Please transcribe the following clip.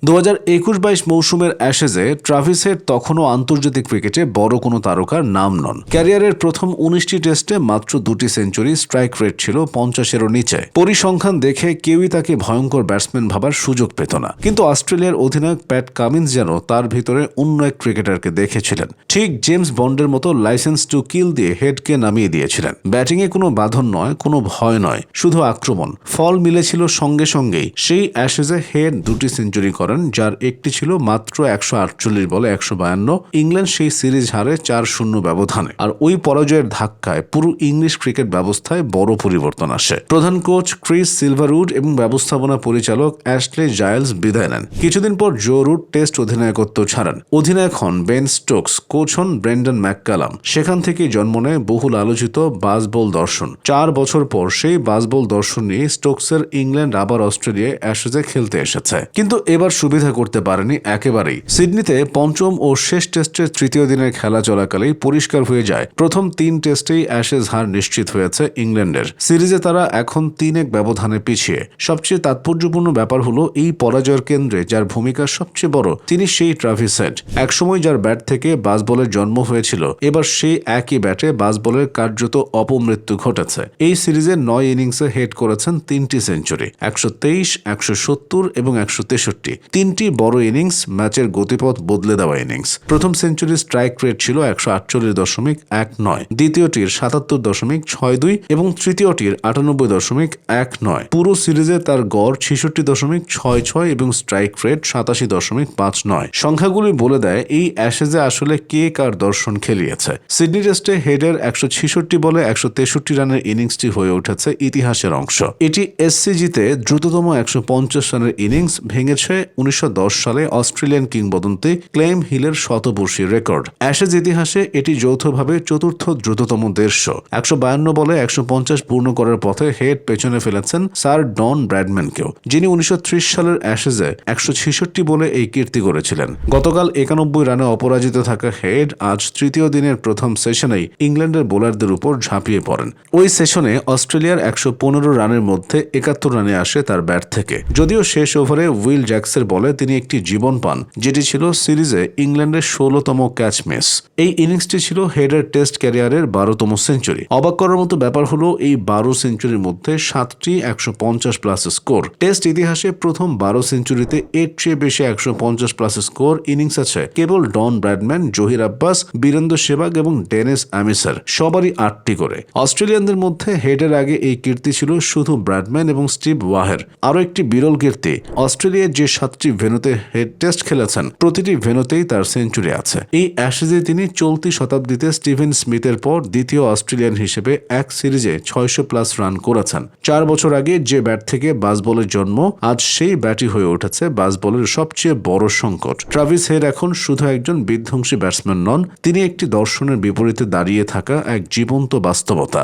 2021-22 মৌসুমের অ্যাশেজে Travis head তখনও আন্তর্জাতিক ক্রিকেটে বড় কোনো তারকার নাম নন। ক্যারিয়ারের প্রথম 19টি টেস্টে মাত্র 2টি সেঞ্চুরি, স্ট্রাইক রেট ছিল 50-এরও নিচে। পরিসংখ্যান দেখে কেউই তাকে ভয়ঙ্কর ব্যাটসম্যান ভাবার সুযোগ পেত না। কিন্তু অস্ট্রেলিয়ার অধিনায়ক প্যাট কামিন্স যেন তার ভিতরে অন্য এক ক্রিকেটারকে দেখেছিলেন। ঠিক জেমস বন্ডের মতো লাইসেন্স টু কিল দিয়ে হেডকে নামিয়ে দিয়েছিলেন। ব্যাটিংয়ে কোনো বাঁধন নয়, কোনো ভয় নয়, শুধু আক্রমণ। ফল মিলেছিল সঙ্গে সঙ্গেই। সেই অ্যাশেজে হেড 2টি সেঞ্চুরি করেন, যার একটি ছিল মাত্র 148 বলে 152। ইংল্যান্ড সেই সিরিজ হারে 4-0 ব্যবধানে। আর ওই পরাজয়ের ধাক্কায় পুরো ইংলিশ ক্রিকেট ব্যবস্থায় বড় পরিবর্তন আসে। প্রধান কোচ ক্রিস সিলভারউড এবং ব্যবস্থাপনা পরিচালক অ্যাশলে জাইলস বিদায় নেন। কিছুদিন পর জো রুট টেস্ট অধিনায়কত্ব ছাড়ান। অধিনায়ক হন বেন স্টোকস, কোচ হন ব্রেন্ডন ম্যাককালাম। সেখান থেকেই জন্ম নেয় বহুল আলোচিত বাজবল দর্শন। 4 বছর পর সেই বাজবল দর্শন নিয়ে স্টোকসের ইংল্যান্ড আবার অস্ট্রেলিয়ায় অ্যাশেজে খেলতে এসেছে। কিন্তু এবার সুবিধা করতে পারেনি একেবারেই। সিডনিতে পঞ্চম ও শেষ টেস্টের তৃতীয় দিনের খেলা চলাকালেই পরিষ্কার হয়ে যায় প্রথম 3 টেস্টেই অ্যাশেজ হার নিশ্চিত হয়েছে ইংল্যান্ডের। সিরিজে তারা এখন 3-1 ব্যবধানে পিছিয়ে। সবচেয়ে তাৎপর্যপূর্ণ ব্যাপার হলো এই পরাজয়ের কেন্দ্রে যার ভূমিকা সবচেয়ে বড়, তিনি সেই ট্রাভিস হেড। একসময় যার ব্যাট থেকে বাজবলের জন্ম হয়েছিল, এবার সেই একই ব্যাটে বাজবলের কার্যত অপমৃত্যু ঘটেছে। এই সিরিজে 9 ইনিংসে হেড করেছেন 3টি সেঞ্চুরি, 123, 170 এবং 163। 3টি বড় ইনিংস, ম্যাচের গতিপথ বদলে দেওয়া ইনিংস। প্রথম সেঞ্চুরির স্ট্রাইক রেট ছিল 148.19, দ্বিতীয়টির 77.62 এবং তৃতীয়টির 98.19। পুরো সিরিজে তার গড় 66.66 এবং স্ট্রাইক রেট 87.59। সংখ্যাগুলি বলে দেয় এই অ্যাশেজে আসলে কে কার দর্শন খেলিয়েছে। সিডনি টেস্টে হেডের 166 বলে 163 রানের ইনিংসটি হয়ে উঠেছে ইতিহাসের অংশ। এটি এসসিজিতে দ্রুততম 150 রানের ইনিংস ভেঙেছে 1910 সালে অস্ট্রেলিয়ান কিংবদন্তি ক্লেম হিলের শতবর্ষী রেকর্ড। অ্যাশেজ ইতিহাসে এটি যৌথভাবে চতুর্থ দ্রুততম 150। 152 বলে 150 পূর্ণ করার পথে হেড পেছনে ফেলেছেন স্যার ডন ব্র্যাডম্যানকেও, যিনি 1930 সালের অ্যাশেজে 166 বলে এই কীর্তি করেছিলেন। গতকাল 91 রানে অপরাজিত থাকা হেড আজ তৃতীয় দিনের প্রথম সেশনেই ইংল্যান্ডের বোলারদের উপর ঝাঁপিয়ে পড়েন। ওই সেশনে অস্ট্রেলিয়ার 115 রানের মধ্যে 71 রানে আসে তার ব্যাট থেকে। যদিও শেষ ওভারে উইল জ্যাক্সের বলে তিনি একটি জীবন পান, যেটি ছিল সিরিজে ইংল্যান্ডের 16তম ক্যাচ মিস। এই ইনিংসটি ছিল হেডের টেস্ট ক্যারিয়ারের 12তম সেঞ্চুরি। অবাক করার মতো ব্যাপার হলো এই 12 সেঞ্চুরির মধ্যে 7টি 150 প্লাস স্কোর। টেস্ট ইতিহাসে প্রথম 12 সেঞ্চুরিতে এর চেয়ে বেশি 150 প্লাস স্কোর ইনিংস আছে কেবল ডন ব্র্যাডম্যান, জহির আব্বাস, বীরেন্দ্র সেবাগ এবং ডেনিস অ্যামিসের, সবারই 8টি করে। অস্ট্রেলিয়ানদের মধ্যে হেডের আগে এই কীর্তি ছিল শুধু ব্র্যাডম্যান এবং স্টিভ ওয়াহের। আরও একটি বিরল কীর্তি, অস্ট্রেলিয়ার যে 7টি ভেন্যুতে হেড টেস্ট খেলেছেন প্রতিটি ভেন্যুতেই তার সেঞ্চুরি আছে। এই অ্যাশেজে তিনি চলতি শতাব্দীতে স্টিভেন স্মিথের পর দ্বিতীয় অস্ট্রেলিয়ান হিসেবে এক সিরিজে 600 প্লাস রান করেছেন। 4 বছর আগে যে ব্যাট থেকে বাজবলের জন্ম, আজ সেই ব্যাটই হয়ে উঠেছে বাজবলের সবচেয়ে বড় সংকট। ট্রাভিস হেড এখন শুধু একজন বিধ্বংসী ব্যাটসম্যান নন, তিনি একটি দর্শনের বিপরীতে দাঁড়িয়ে থাকা এক জীবন্ত বাস্তবতা।